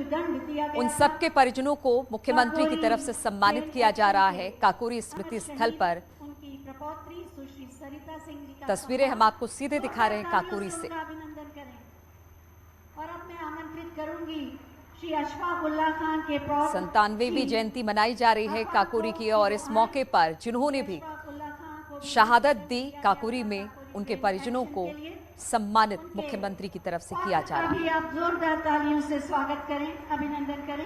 दंड दिया गया। उन सबके परिजनों को मुख्यमंत्री की तरफ से सम्मानित किया जा रहा है काकोरी स्मृति स्थल पर। उनकी प्रपौत्री सुश्री सरिता सिंह जी का तस्वीरें हम आपको सीधे दिखा रहे हैं काकोरी से। अभिनंदन करें। और अब मैं आमंत्रित करूंगी श्री अशफाक उल्लाह खान के 97वीं जयंती मनाई जा रही है काकोरी की, और इस मौके पर जिन्होंने भी शहादत दी काकोरी में, उनके परिजनों को सम्मानित मुख्यमंत्री की तरफ से किया जा रहा है। आप जोरदार तालियों से स्वागत करें, अभिनंदन करें।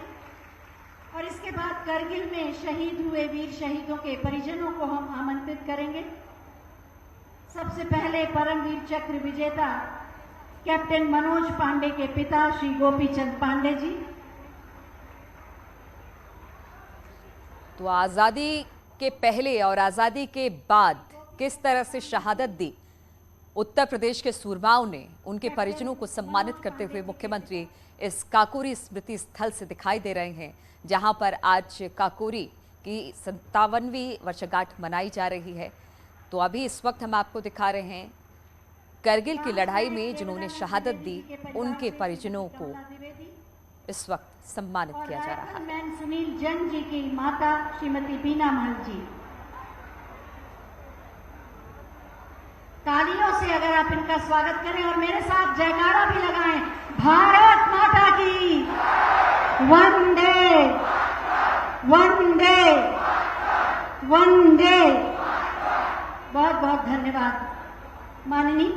और इसके बाद करगिल में शहीद हुए वीर शहीदों के परिजनों को हम आमंत्रित करेंगे। सबसे पहले परमवीर चक्र विजेता कैप्टन मनोज पांडे के पिता श्री गोपीचंद पांडे जी। तो आजादी के पहले और आजादी के बाद किस तरह से शहादत दी उत्तर प्रदेश के सूरमाओं ने, उनके परिजनों को सम्मानित करते हुए मुख्यमंत्री इस काकोरी स्मृति स्थल से दिखाई दे रहे हैं, जहां पर आज काकोरी की 57वीं वर्षगांठ मनाई जा रही है। तो अभी इस वक्त हम आपको दिखा रहे हैं करगिल की लड़ाई में जिन्होंने शहादत दी, उनके परिजनों को इस वक्त सम्मानित किया जा रहा है। सुनील जैन जी की माता श्रीमती बीना महल जी। तालियों से अगर आप इनका स्वागत करें और मेरे साथ जयकारा भी लगाएं, भारत माता की वंदे वंदे वंदे। बहुत बहुत धन्यवाद माननीय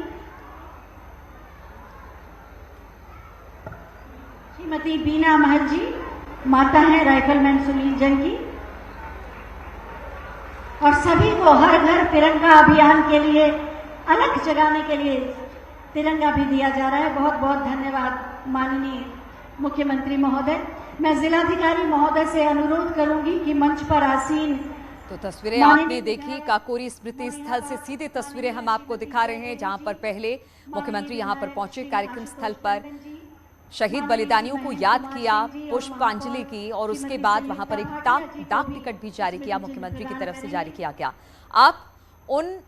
श्रीमती बीना महल जी, माता है राइफलमैन सुनील जैन की। और सभी को हर घर तिरंगा अभियान के लिए, अलग जगाने के लिए तिरंगा भी दिया जा रहा है। बहुत बहुत धन्यवाद माननीय मुख्यमंत्री महोदय। मैं जिलाधिकारी महोदय से अनुरोध करूंगी कि मंच पर आसीन। तो तस्वीरें आपने देखी काकोरी स्मृति स्थल से, सीधे तस्वीरें हम आपको दिखा रहे हैं, जहां पर पहले मुख्यमंत्री यहां पर पहुंचे, कार्यक्रम स्थल पर शहीद बलिदानियों को याद किया, पुष्पांजलि की, और उसके बाद वहां पर एक डाक टिकट भी जारी किया, मुख्यमंत्री की तरफ से जारी किया गया। अब उन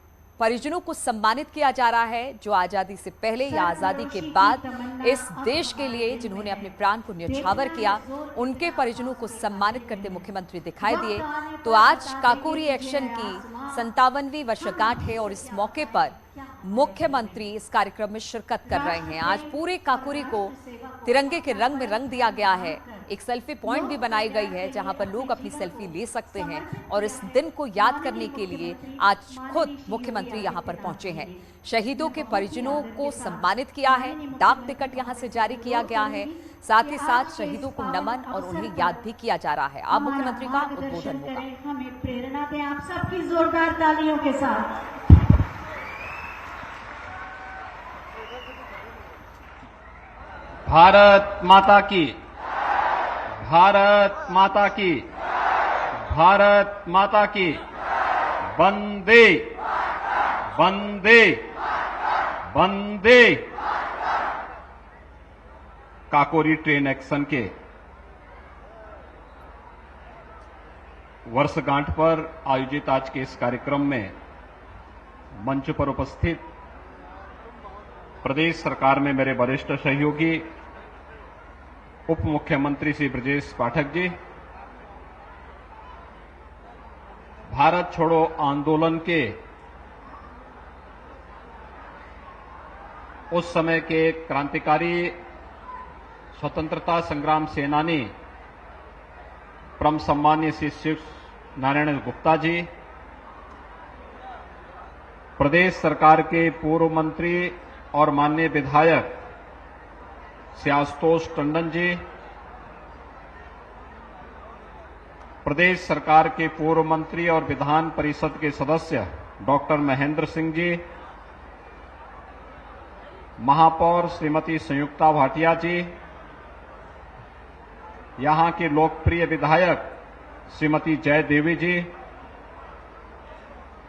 परिजनों को सम्मानित किया जा रहा है जो आजादी से पहले या आजादी के बाद इस देश के लिए जिन्होंने अपने प्राण को न्यौछावर किया, उनके परिजनों को सम्मानित करते मुख्यमंत्री दिखाई दिए। तो आज काकोरी एक्शन की 57वीं वर्षगांठ है और इस मौके पर मुख्यमंत्री इस कार्यक्रम में शिरकत कर रहे हैं। आज पूरे काकोरी को तिरंगे के रंग में रंग दिया गया है। एक सेल्फी पॉइंट भी बनाई गई है जहां पर लोग अपनी सेल्फी ले सकते हैं, और इस दिन को याद करने के लिए आज खुद मुख्यमंत्री यहां पर पहुंचे हैं। शहीदों के परिजनों को सम्मानित किया है, डाक टिकट यहां से जारी किया गया है, साथ ही साथ शहीदों को नमन और उन्हें याद भी किया जा रहा है। अब मुख्यमंत्री का उद्बोधन होगा। हमें प्रेरणा दें आप सबकी जोरदार तालियों के साथ। भारत माता की, भारत माता की, भारत माता की, वंदे वंदे वंदे। काकोरी ट्रेन एक्शन के वर्षगांठ पर आयोजित आज के इस कार्यक्रम में मंच पर उपस्थित प्रदेश सरकार में मेरे वरिष्ठ सहयोगी उप मुख्यमंत्री श्री ब्रजेश पाठक जी, भारत छोड़ो आंदोलन के उस समय के क्रांतिकारी स्वतंत्रता संग्राम सेनानी परम सम्मान्य श्री शिव नारायण गुप्ता जी, प्रदेश सरकार के पूर्व मंत्री और माननीय विधायक श्री आशुतोष टंडन जी, प्रदेश सरकार के पूर्व मंत्री और विधान परिषद के सदस्य डॉक्टर महेंद्र सिंह जी, महापौर श्रीमती संयुक्ता भाटिया जी, यहां के लोकप्रिय विधायक श्रीमती जय देवी जी,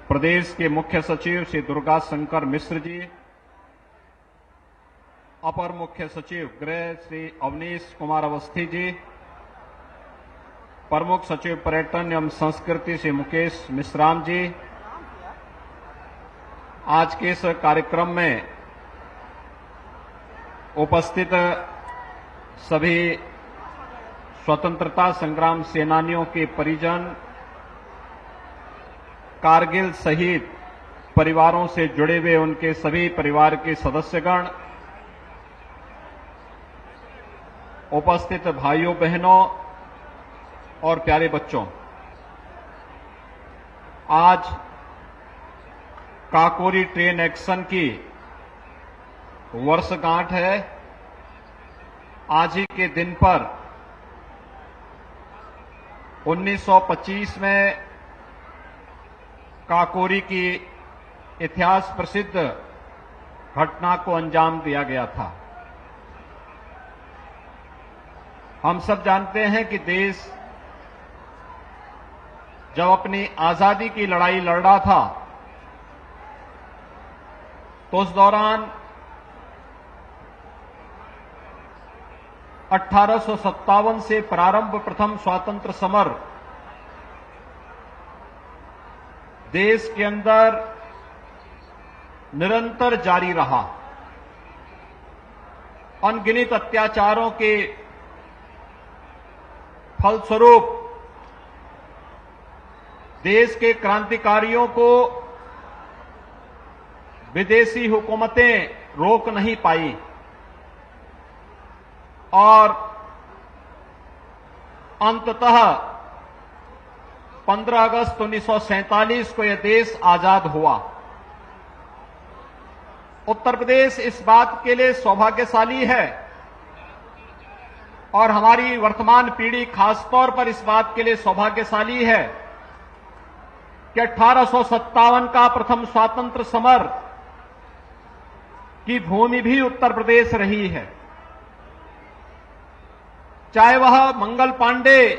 प्रदेश के मुख्य सचिव श्री दुर्गा शंकर मिश्र जी, अपर मुख्य सचिव गृह श्री अवनीश कुमार अवस्थी जी, प्रमुख सचिव पर्यटन एवं संस्कृति श्री मुकेश मिश्राम जी, आज के इस कार्यक्रम में उपस्थित सभी स्वतंत्रता संग्राम सेनानियों के परिजन, कारगिल शहीद परिवारों से जुड़े हुए उनके सभी परिवार के सदस्यगण, उपस्थित भाइयों बहनों और प्यारे बच्चों, आज काकोरी ट्रेन एक्शन की वर्षगांठ है। आज ही के दिन पर 1925 में काकोरी की इतिहास प्रसिद्ध घटना को अंजाम दिया गया था। हम सब जानते हैं कि देश जब अपनी आजादी की लड़ाई लड़ रहा था तो उस दौरान 1857 से प्रारंभ प्रथम स्वातंत्र समर देश के अंदर निरंतर जारी रहा। अनगिनत अत्याचारों के फलस्वरूप देश के क्रांतिकारियों को विदेशी हुकूमतें रोक नहीं पाई और अंततः 15 अगस्त 1947 को यह देश आजाद हुआ। उत्तर प्रदेश इस बात के लिए सौभाग्यशाली है और हमारी वर्तमान पीढ़ी खासतौर पर इस बात के लिए सौभाग्यशाली है कि 1857 का प्रथम स्वातंत्र समर की भूमि भी उत्तर प्रदेश रही है। चाहे वह मंगल पांडे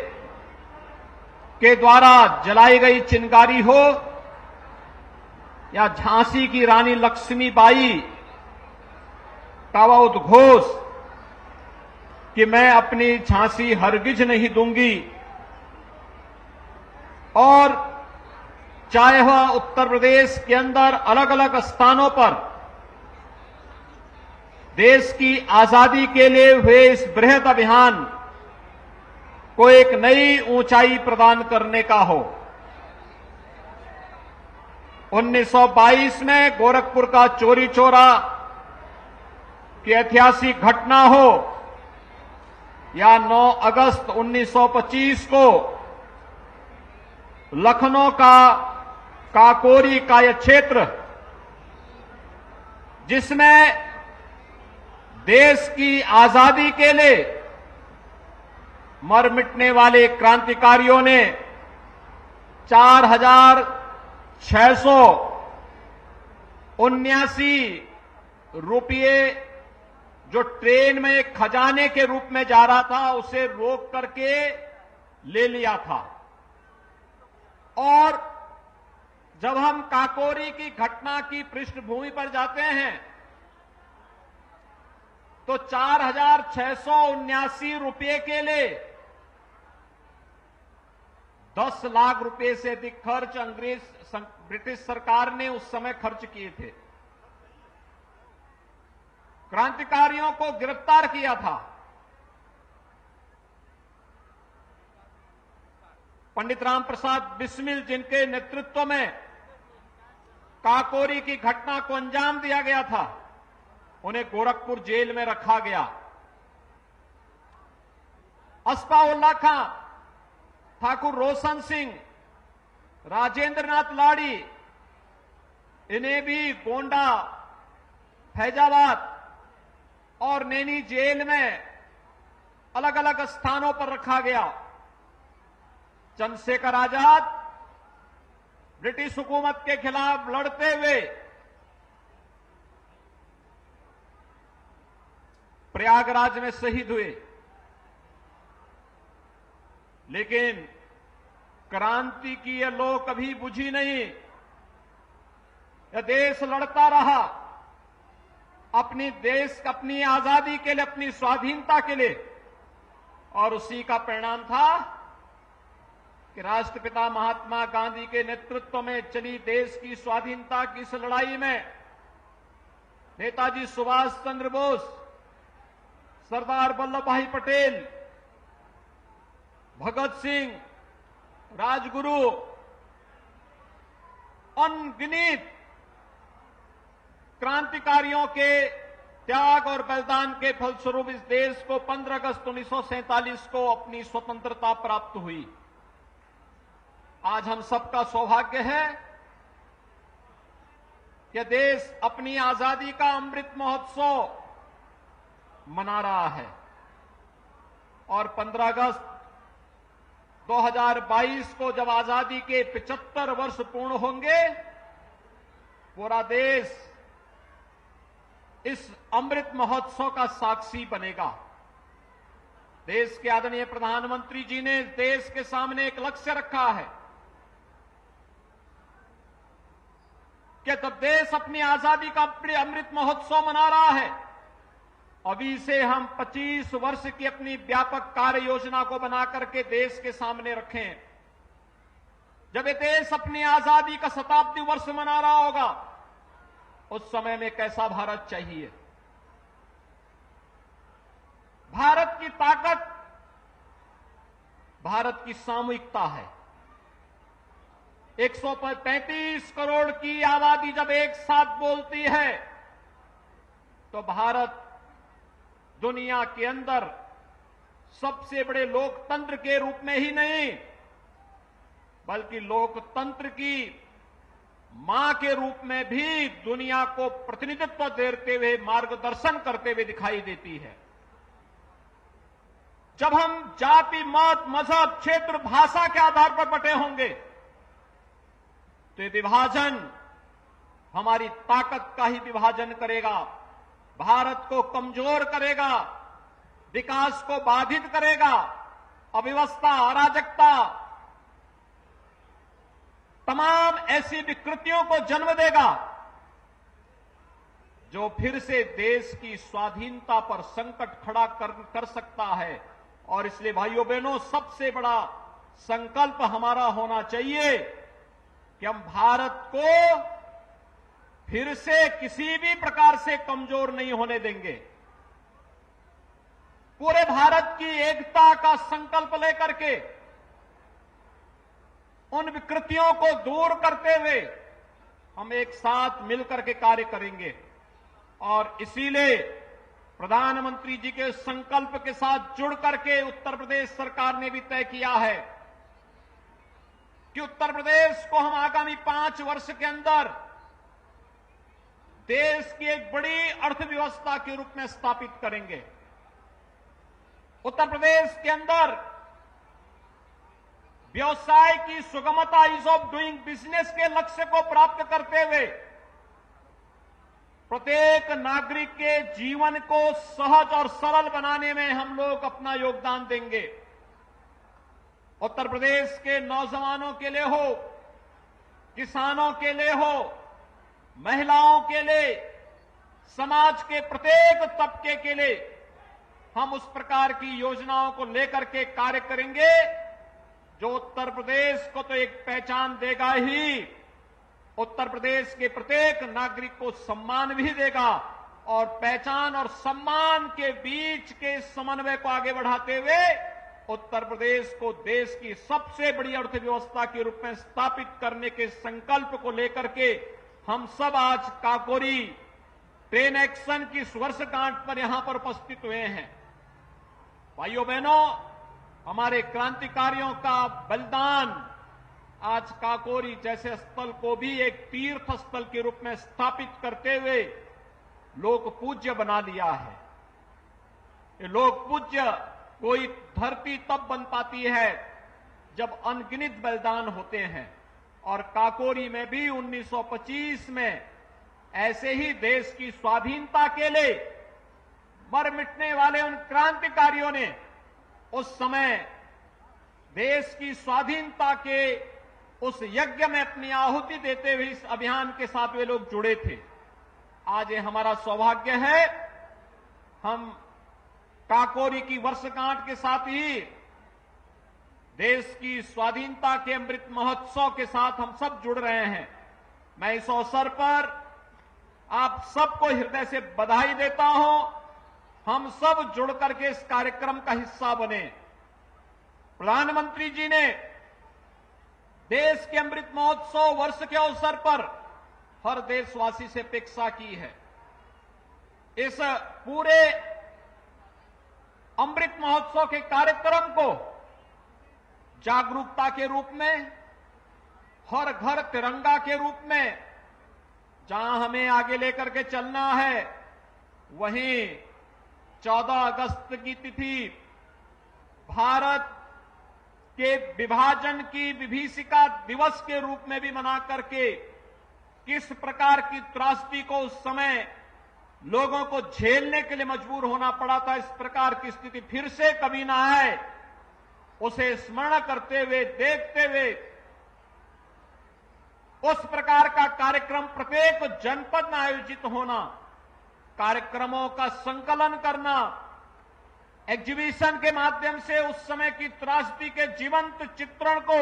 के द्वारा जलाई गई चिंगारी हो या झांसी की रानी लक्ष्मीबाई का वह उद्घोष कि मैं अपनी झांसी हरगिज नहीं दूंगी, और चाहे वह उत्तर प्रदेश के अंदर अलग अलग स्थानों पर देश की आजादी के लिए हुए इस बृहद अभियान को एक नई ऊंचाई प्रदान करने का हो। 1922 में गोरखपुर का चोरी चोरा की ऐतिहासिक घटना हो या 9 अगस्त 1925 को लखनऊ का काकोरी का यह क्षेत्र जिसमें देश की आजादी के लिए मर मिटने वाले क्रांतिकारियों ने 4,679 रुपये जो ट्रेन में एक खजाने के रूप में जा रहा था उसे रोक करके ले लिया था। और जब हम काकोरी की घटना की पृष्ठभूमि पर जाते हैं तो 4,679 रुपये के लिए 10 लाख रुपए से अधिक खर्च ब्रिटिश सरकार ने उस समय खर्च किए थे। क्रांतिकारियों को गिरफ्तार किया था। पंडित राम प्रसाद बिस्मिल जिनके नेतृत्व में काकोरी की घटना को अंजाम दिया गया था, उन्हें गोरखपुर जेल में रखा गया। अस्फाउल्लाह खां, ठाकुर रोशन सिंह, राजेंद्र नाथ लाड़ी, इन्हें भी गोंडा, फैजाबाद और नैनी जेल में अलग अलग स्थानों पर रखा गया। चंद्रशेखर आजाद ब्रिटिश हुकूमत के खिलाफ लड़ते हुए प्रयागराज में शहीद हुए, लेकिन क्रांति की यह लौ कभी बुझी नहीं। यह देश लड़ता रहा अपनी आजादी के लिए, अपनी स्वाधीनता के लिए, और उसी का परिणाम था कि राष्ट्रपिता महात्मा गांधी के नेतृत्व में चली देश की स्वाधीनता की इस लड़ाई में नेताजी सुभाष चंद्र बोस, सरदार वल्लभ भाई पटेल, भगत सिंह, राजगुरु, अनगिनत क्रांतिकारियों के त्याग और बलिदान के फलस्वरूप इस देश को 15 अगस्त 1947 को अपनी स्वतंत्रता प्राप्त हुई। आज हम सबका सौभाग्य है कि देश अपनी आजादी का अमृत महोत्सव मना रहा है और 15 अगस्त 2022 को जब आजादी के 75 वर्ष पूर्ण होंगे, पूरा देश इस अमृत महोत्सव का साक्षी बनेगा। देश के आदरणीय प्रधानमंत्री जी ने देश के सामने एक लक्ष्य रखा है कि जब देश अपनी आजादी का अमृत महोत्सव मना रहा है, अभी से हम 25 वर्ष की अपनी व्यापक कार्य योजना को बना करके देश के सामने रखें। जब ये देश अपनी आजादी का शताब्दी वर्ष मना रहा होगा, उस समय में कैसा भारत चाहिए। भारत की ताकत भारत की सामूहिकता है। 135 करोड़ की आबादी जब एक साथ बोलती है तो भारत दुनिया के अंदर सबसे बड़े लोकतंत्र के रूप में ही नहीं, बल्कि लोकतंत्र की मां के रूप में भी दुनिया को प्रतिनिधित्व देते हुए, मार्गदर्शन करते हुए दिखाई देती है। जब हम जाति, मत, मजहब, क्षेत्र, भाषा के आधार पर बटे होंगे तो ये विभाजन हमारी ताकत का ही विभाजन करेगा, भारत को कमजोर करेगा, विकास को बाधित करेगा, अव्यवस्था, अराजकता, तमाम ऐसी विकृतियों को जन्म देगा जो फिर से देश की स्वाधीनता पर संकट खड़ा कर सकता है। और इसलिए भाइयों बहनों, सबसे बड़ा संकल्प हमारा होना चाहिए कि हम भारत को फिर से किसी भी प्रकार से कमजोर नहीं होने देंगे। पूरे भारत की एकता का संकल्प लेकर के उन विकृतियों को दूर करते हुए हम एक साथ मिलकर के कार्य करेंगे। और इसीलिए प्रधानमंत्री जी के संकल्प के साथ जुड़ करके उत्तर प्रदेश सरकार ने भी तय किया है कि उत्तर प्रदेश को हम आगामी 5 वर्ष के अंदर देश की एक बड़ी अर्थव्यवस्था के रूप में स्थापित करेंगे। उत्तर प्रदेश के अंदर व्यवसाय की सुगमता, ईज ऑफ डूइंग बिजनेस के लक्ष्य को प्राप्त करते हुए प्रत्येक नागरिक के जीवन को सहज और सरल बनाने में हम लोग अपना योगदान देंगे। उत्तर प्रदेश के नौजवानों के लिए हो, किसानों के लिए हो, महिलाओं के लिए, समाज के प्रत्येक तबके के लिए हम उस प्रकार की योजनाओं को लेकर के कार्य करेंगे जो उत्तर प्रदेश को तो एक पहचान देगा ही, उत्तर प्रदेश के प्रत्येक नागरिक को सम्मान भी देगा और पहचान और सम्मान के बीच के समन्वय को आगे बढ़ाते हुए उत्तर प्रदेश को देश की सबसे बड़ी अर्थव्यवस्था के रूप में स्थापित करने के संकल्प को लेकर के हम सब आज काकोरी ट्रेन एक्शन की वर्षगांठ पर यहां पर उपस्थित हुए हैं। भाइयों बहनों, हमारे क्रांतिकारियों का बलिदान आज काकोरी जैसे स्थल को भी एक तीर्थ स्थल के रूप में स्थापित करते हुए लोक पूज्य बना लिया है। ये लोक पूज्य कोई धरती तब बन पाती है जब अनगिनत बलिदान होते हैं। और काकोरी में भी 1925 में ऐसे ही देश की स्वाधीनता के लिए मर मिटने वाले उन क्रांतिकारियों ने उस समय देश की स्वाधीनता के उस यज्ञ में अपनी आहुति देते हुए इस अभियान के साथ वे लोग जुड़े थे। आज ये हमारा सौभाग्य है, हम काकोरी की वर्षगांठ के साथ ही देश की स्वाधीनता के अमृत महोत्सव के साथ हम सब जुड़ रहे हैं। मैं इस अवसर पर आप सबको हृदय से बधाई देता हूं। हम सब जुड़ करके इस कार्यक्रम का हिस्सा बने। प्रधानमंत्री जी ने देश के अमृत महोत्सव वर्ष के अवसर पर हर देशवासी से अपेक्षा की है, इस पूरे अमृत महोत्सव के कार्यक्रम को जागरूकता के रूप में, हर घर तिरंगा के रूप में जहां हमें आगे लेकर के चलना है, वहीं 14 अगस्त की तिथि भारत के विभाजन की विभीषिका दिवस के रूप में भी मना करके किस प्रकार की त्रासदी को उस समय लोगों को झेलने के लिए मजबूर होना पड़ा था, इस प्रकार की स्थिति फिर से कभी ना आए, उसे स्मरण करते हुए, देखते हुए उस प्रकार का कार्यक्रम प्रत्येक जनपद में आयोजित होना, कार्यक्रमों का संकलन करना, एग्जीबिशन के माध्यम से उस समय की त्रासदी के जीवंत चित्रण को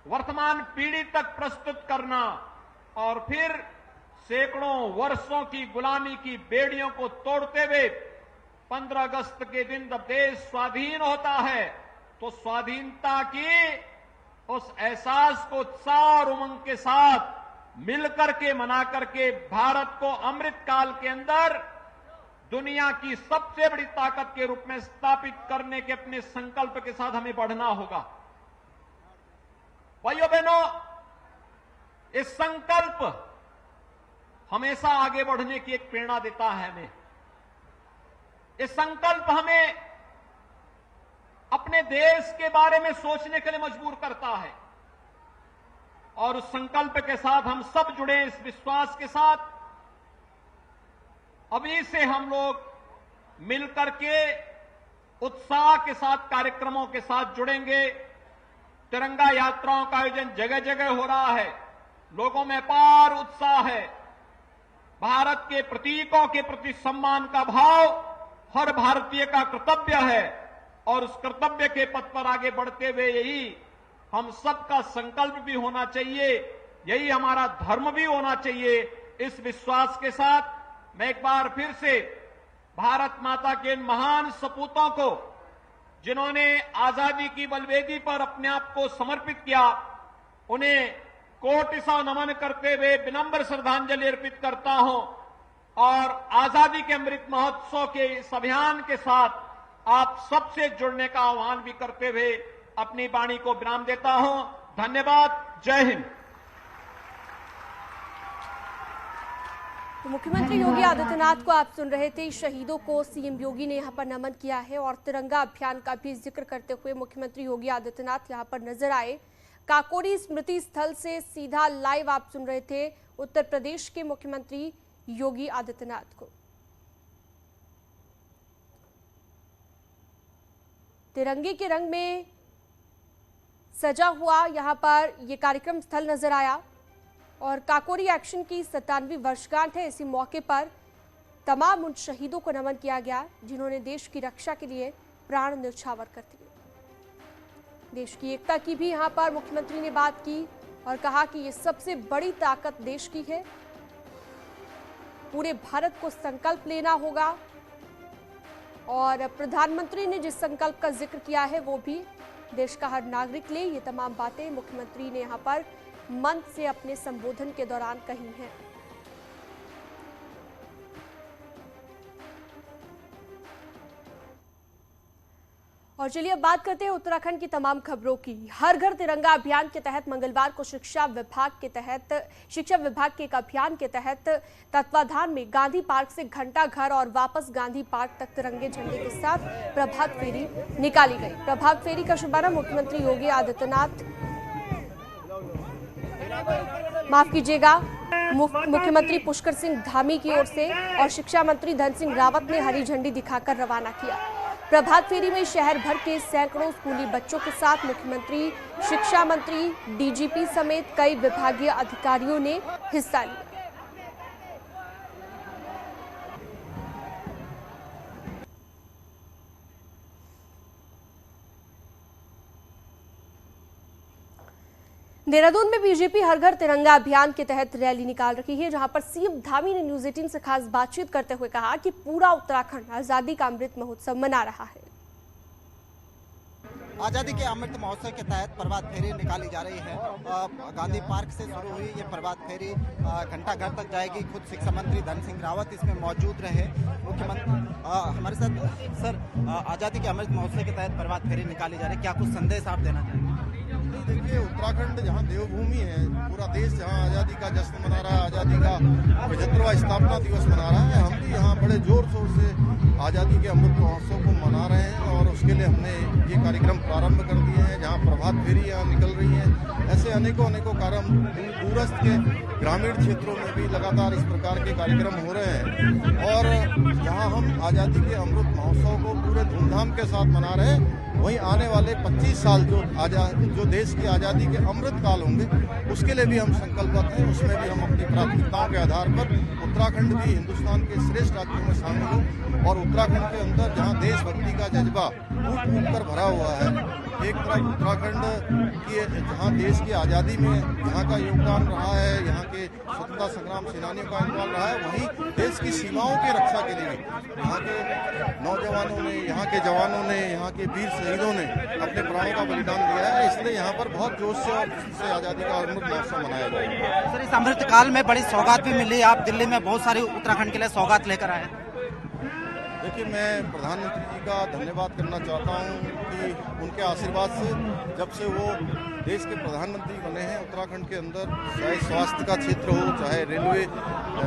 वर्तमान पीढ़ी तक प्रस्तुत करना और फिर सैकड़ों वर्षों की गुलामी की बेड़ियों को तोड़ते हुए 15 अगस्त के दिन जब देश स्वाधीन होता है तो स्वाधीनता की उस एहसास को उत्साह और उमंग के साथ मिलकर के मना करके भारत को अमृत काल के अंदर दुनिया की सबसे बड़ी ताकत के रूप में स्थापित करने के अपने संकल्प के साथ हमें बढ़ना होगा। भाइयों बहनों, इस संकल्प हमेशा आगे बढ़ने की एक प्रेरणा देता है हमें। ये संकल्प हमें अपने देश के बारे में सोचने के लिए मजबूर करता है और उस संकल्प के साथ हम सब जुड़े, इस विश्वास के साथ अभी से हम लोग मिलकर के उत्साह के साथ कार्यक्रमों के साथ जुड़ेंगे। तिरंगा यात्राओं का आयोजन जगह जगह हो रहा है, लोगों में अपार उत्साह है। भारत के प्रतीकों के प्रति सम्मान का भाव हर भारतीय का कर्तव्य है और उस कर्तव्य के पथ पर आगे बढ़ते हुए यही हम सबका संकल्प भी होना चाहिए, यही हमारा धर्म भी होना चाहिए। इस विश्वास के साथ मैं एक बार फिर से भारत माता के इन महान सपूतों को, जिन्होंने आजादी की बलवेदी पर अपने आप को समर्पित किया, उन्हें कोटि सौ नमन करते हुए विनम्र श्रद्धांजलि अर्पित करता हूं और आजादी के अमृत महोत्सव के इस अभियान के साथ आप सबसे जुड़ने का आह्वान भी करते हुए अपनी वाणी को विराम देता हूं। धन्यवाद। जय हिंद। तो मुख्यमंत्री योगी आदित्यनाथ को आप सुन रहे थे। शहीदों को सीएम योगी ने यहां पर नमन किया है और तिरंगा अभियान का भी जिक्र करते हुए मुख्यमंत्री योगी आदित्यनाथ यहां पर नजर आए। काकोरी स्मृति स्थल से सीधा लाइव आप सुन रहे थे उत्तर प्रदेश के मुख्यमंत्री योगी आदित्यनाथ को। तिरंगे के रंग में सजा हुआ यहां पर यह कार्यक्रम स्थल नजर आया और काकोरी एक्शन की 97वीं वर्षगांठ है। इसी मौके पर तमाम उन शहीदों को नमन किया गया जिन्होंने देश की रक्षा के लिए प्राण न्यौछावर कर दिए। देश की एकता की भी यहां पर मुख्यमंत्री ने बात की और कहा कि ये सबसे बड़ी ताकत देश की है, पूरे भारत को संकल्प लेना होगा और प्रधानमंत्री ने जिस संकल्प का जिक्र किया है वो भी देश का हर नागरिक ले। ये तमाम बातें मुख्यमंत्री ने यहां पर मंच से अपने संबोधन के दौरान कही हैं। और चलिए अब बात करते हैं उत्तराखंड की तमाम खबरों की। हर घर तिरंगा अभियान के तहत मंगलवार को शिक्षा विभाग के एक अभियान के तहत तत्वाधान में गांधी पार्क से घंटा घर और वापस गांधी पार्क तक तिरंगे झंडे के साथ प्रभात फेरी निकाली गई। प्रभात फेरी का शुभारंभ मुख्यमंत्री योगी आदित्यनाथ मुख्यमंत्री पुष्कर सिंह धामी की ओर से और शिक्षा मंत्री धन सिंह रावत ने हरी झंडी दिखाकर रवाना किया। प्रभात फेरी में शहर भर के सैकड़ों स्कूली बच्चों के साथ मुख्यमंत्री, शिक्षा मंत्री, डीजीपी समेत कई विभागीय अधिकारियों ने हिस्सा लिया। देहरादून में बीजेपी हर घर तिरंगा अभियान के तहत रैली निकाल रही है, जहां पर सीएम धामी ने न्यूज 18 से खास बातचीत करते हुए कहा कि पूरा उत्तराखंड आजादी का अमृत महोत्सव मना रहा है। आज़ादी के अमृत महोत्सव के तहत प्रभात फेरी निकाली जा रही है। गांधी पार्क से शुरू हुई ये प्रभात फेरी घंटाघर तक जाएगी। खुद शिक्षा मंत्री धन सिंह रावत इसमें मौजूद रहे। मुख्यमंत्री हमारे साथ। सर, आज़ादी के अमृत महोत्सव के तहत प्रभात फेरी निकाली जा रही है, क्या कुछ संदेश आप देना चाहेंगे? देखिए, उत्तराखंड जहाँ देवभूमि है, पूरा देश जहाँ आज़ादी का जश्न मना रहा है, आज़ादी का 75वां स्थापना दिवस मना रहा है, हम भी यहाँ बड़े जोर शोर से आज़ादी के अमृत महोत्सव को मना रहे हैं। और उसके लिए हमने ये कार्यक्रम प्रारंभ कर दिए हैं। जहाँ प्रभात फेरी यहाँ निकल रही है, ऐसे अनेकों कार्यक्रम दूरस्थ के ग्रामीण क्षेत्रों में भी लगातार इस प्रकार के कार्यक्रम हो रहे हैं। और जहाँ हम आज़ादी के अमृत महोत्सव को पूरे धूमधाम के साथ मना रहे हैं, वहीं आने वाले 25 साल जो देश की आज़ादी के अमृत काल होंगे, उसके लिए भी हम संकल्पबद्ध हैं। उसमें भी हम अपनी प्राथमिकताओं के आधार पर उत्तराखंड भी हिंदुस्तान के श्रेष्ठ राज्यों में शामिल हो। और उत्तराखंड के अंदर जहां देशभक्ति का जज्बा फूट फूट कर भरा हुआ है, एक तरफ उत्तराखंड की जहां देश की आज़ादी में यहाँ का योगदान रहा है, यहाँ के स्वतंत्रता संग्राम सेनानियों का योगदान रहा है, वहीं देश की सीमाओं की रक्षा के लिए भी यहाँ के नौजवानों ने, यहाँ के जवानों ने, यहाँ के वीर शहीदों ने अपने प्राणों का बलिदान दिया है। इसलिए यहाँ पर बहुत जोश से और खुशी से आज़ादी का अमृत महोत्सव मनाया जाएगा। सर, इस अमृत काल में बड़ी सौगात भी मिली। आप दिल्ली में बहुत सारी उत्तराखंड के लिए सौगात लेकर आए। देखिए, मैं प्रधानमंत्री जी का धन्यवाद करना चाहता हूं कि उनके आशीर्वाद से जब से वो देश के प्रधानमंत्री बने हैं, उत्तराखंड के अंदर चाहे स्वास्थ्य का क्षेत्र हो, चाहे रेलवे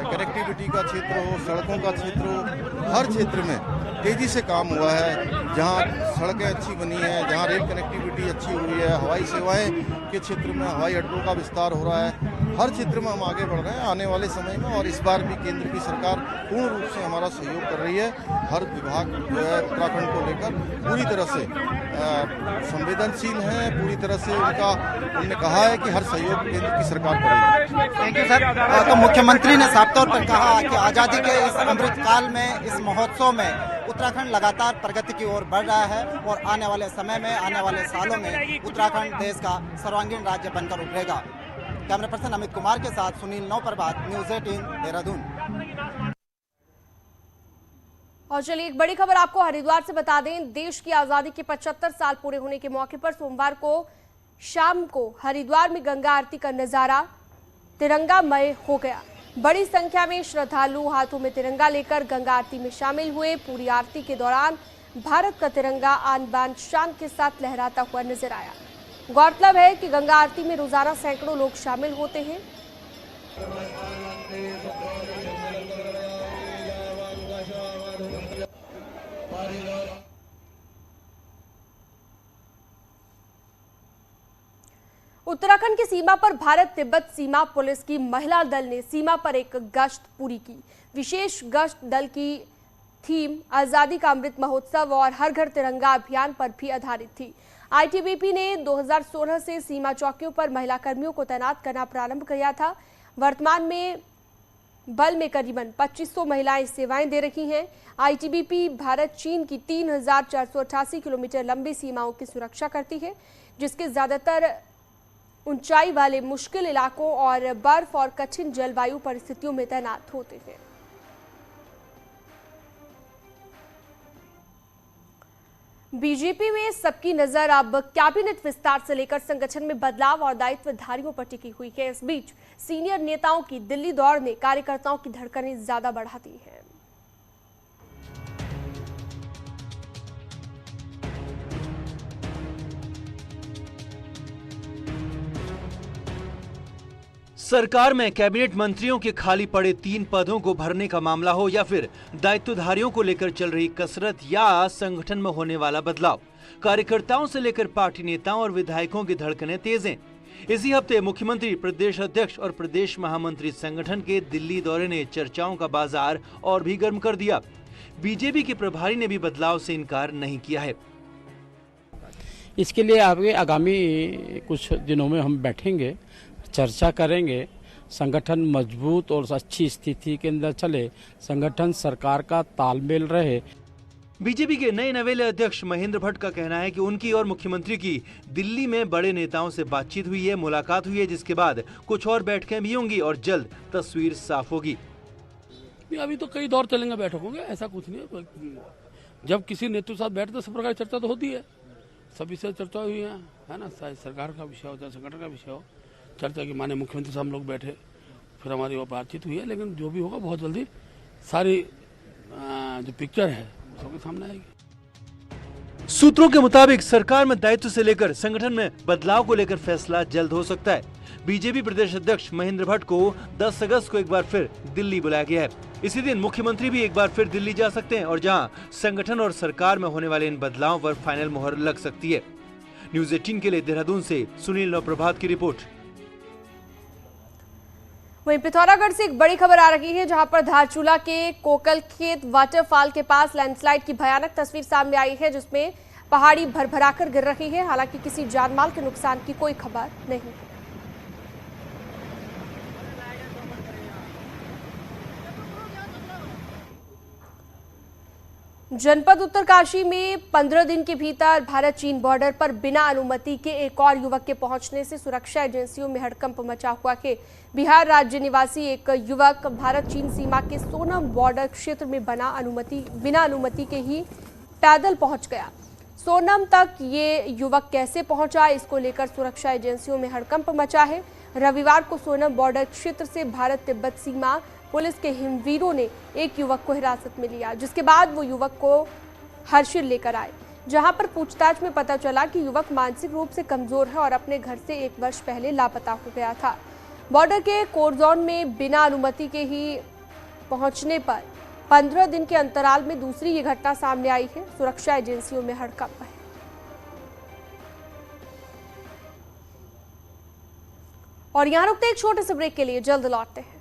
कनेक्टिविटी का क्षेत्र हो, सड़कों का क्षेत्र हो, हर क्षेत्र में तेजी से काम हुआ है। जहां सड़कें अच्छी बनी हैं, जहां रेल कनेक्टिविटी अच्छी हुई है, हवाई सेवाएं के क्षेत्र में हवाई अड्डों का विस्तार हो रहा है, हर क्षेत्र में हम आगे बढ़ रहे हैं आने वाले समय में। और इस बार भी केंद्र की सरकार पूर्ण रूप से हमारा सहयोग कर रही है। हर विभाग जो है उत्तराखंड को लेकर पूरी तरह से संवेदनशील है, पूरी तरह से उन्होंने कहा है कि हर सहयोग केंद्र की सरकार करेगी। Thank you sir. तो मुख्यमंत्री ने साफ तौर पर कहा कि आज़ादी के इस अमृत काल में, इस महोत्सव में उत्तराखंड लगातार प्रगति की ओर बढ़ रहा है और आने वाले समय में, आने वाले सालों में उत्तराखंड देश का सर्वांगीण राज्य बनकर उभरेगा। कैमरा पर्सन अमित कुमार के साथ सुनील नौप्रभात, न्यूज़ 18 देहरादून। और चलिए एक बड़ी खबर आपको हरिद्वार से बता दें। देश की आजादी के 75 साल पूरे होने के मौके पर सोमवार को शाम को हरिद्वार में गंगा आरती का नजारा तिरंगामय हो गया। बड़ी संख्या में श्रद्धालु हाथों में तिरंगा लेकर गंगा आरती में शामिल हुए। पूरी आरती के दौरान भारत का तिरंगा आन बान शान के साथ लहराता हुआ नजर आया। गौरतलब है कि गंगा आरती में रोजाना सैकड़ों लोग शामिल होते हैं। उत्तराखंड की सीमा पर भारत तिब्बत सीमा पुलिस की महिला दल ने सीमा पर एक गश्त पूरी की। विशेष गश्त दल की थीम आजादी का अमृत महोत्सव और हर घर तिरंगा अभियान पर भी आधारित थी। आईटीबीपी ने 2016 से सीमा चौकियों पर महिला कर्मियों को तैनात करना प्रारंभ किया था। वर्तमान में बल में करीबन 2500 महिलाएं सेवाएं दे रही हैं। आईटीबीपी भारत चीन की 3488 किलोमीटर लंबी सीमाओं की सुरक्षा करती है, जिसके ज्यादातर ऊंचाई वाले मुश्किल इलाकों और बर्फ और कठिन जलवायु परिस्थितियों में तैनात होते हैं। बीजेपी में सबकी नजर अब कैबिनेट विस्तार से लेकर संगठन में बदलाव और दायित्वधारियों पर टिकी हुई है। इस बीच सीनियर नेताओं की दिल्ली दौड़ ने कार्यकर्ताओं की धड़कनें ज्यादा बढ़ा दी हैं। सरकार में कैबिनेट मंत्रियों के खाली पड़े 3 पदों को भरने का मामला हो या फिर दायित्वधारियों को लेकर चल रही कसरत या संगठन में होने वाला बदलाव, कार्यकर्ताओं से लेकर पार्टी नेताओं और विधायकों की धड़कनें तेज हैं। इसी हफ्ते मुख्यमंत्री, प्रदेश अध्यक्ष और प्रदेश महामंत्री संगठन के दिल्ली दौरे ने चर्चाओं का बाजार और भी गर्म कर दिया। बीजेपी के प्रभारी ने भी बदलाव से इनकार नहीं किया है। इसके लिए आगे आगामी कुछ दिनों में हम बैठेंगे, चर्चा करेंगे, संगठन मजबूत और अच्छी स्थिति के अंदर चले, संगठन सरकार का तालमेल रहे। बीजेपी के नए नवेले अध्यक्ष महेंद्र भट्ट का कहना है कि उनकी और मुख्यमंत्री की दिल्ली में बड़े नेताओं से बातचीत हुई है, मुलाकात हुई है, जिसके बाद कुछ और बैठकें भी होंगी और जल्द तस्वीर साफ होगी। अभी तो कई दौर चलेंगे बैठकों के, ऐसा कुछ नहीं है। जब किसी नेतृत्व के साथ बैठते सब प्रकार की चर्चा तो होती है, सब विषय चर्चा हुई है ना, चाहे सरकार का विषय हो चाहे संगठन का विषय हो, चर्चा की माने मुख्यमंत्री साहब हम लोग बैठे, फिर हमारी वो बातचीत हुई है। लेकिन जो भी होगा बहुत जल्दी सारी जो पिक्चर है सबके सामने आएगी। सूत्रों के मुताबिक सरकार में दायित्व से लेकर संगठन में बदलाव को लेकर फैसला जल्द हो सकता है। बीजेपी प्रदेश अध्यक्ष महेंद्र भट्ट को 10 अगस्त को एक बार फिर दिल्ली बुलाया गया है। इसी दिन मुख्यमंत्री भी एक बार फिर दिल्ली जा सकते हैं और जहां संगठन और सरकार में होने वाले इन बदलावों पर फाइनल मुहर लग सकती है। न्यूज़ 18 के लिए देहरादून से सुनील नवप्रभात की रिपोर्ट। वहीं पिथौरागढ़ से एक बड़ी खबर आ रही है, जहां पर धारचूला के कोकलखेत वाटरफॉल के पास लैंडस्लाइड की भयानक तस्वीर सामने आई है, जिसमें पहाड़ी भरभराकर गिर रही है। हालांकि किसी जानमाल के नुकसान की कोई खबर नहीं। जनपद उत्तरकाशी में 15 दिन के भीतर भारत चीन बॉर्डर पर बिना अनुमति के एक और युवक के पहुंचने से सुरक्षा एजेंसियों में हड़कंप मचा हुआ है। बिहार राज्य निवासी एक युवक भारत चीन सीमा के सोनम बॉर्डर क्षेत्र में बिना अनुमति के ही पैदल पहुंच गया। सोनम तक ये युवक कैसे पहुंचा, इसको लेकर सुरक्षा एजेंसियों में हड़कंप मचा है। रविवार को सोनम बॉर्डर क्षेत्र से भारत तिब्बत सीमा पुलिस के हिमवीरों ने एक युवक को हिरासत में लिया, जिसके बाद वो युवक को हर्षिल लेकर आए, जहां पर पूछताछ में पता चला कि युवक मानसिक रूप से कमजोर है और अपने घर से 1 वर्ष पहले लापता हो गया था। बॉर्डर के कोरजोन में बिना अनुमति के ही पहुंचने पर 15 दिन के अंतराल में दूसरी ये घटना सामने आई है। सुरक्षा एजेंसियों में हड़कंप है। और यहां रुकते एक छोटे से ब्रेक के लिए, जल्द लौटते हैं।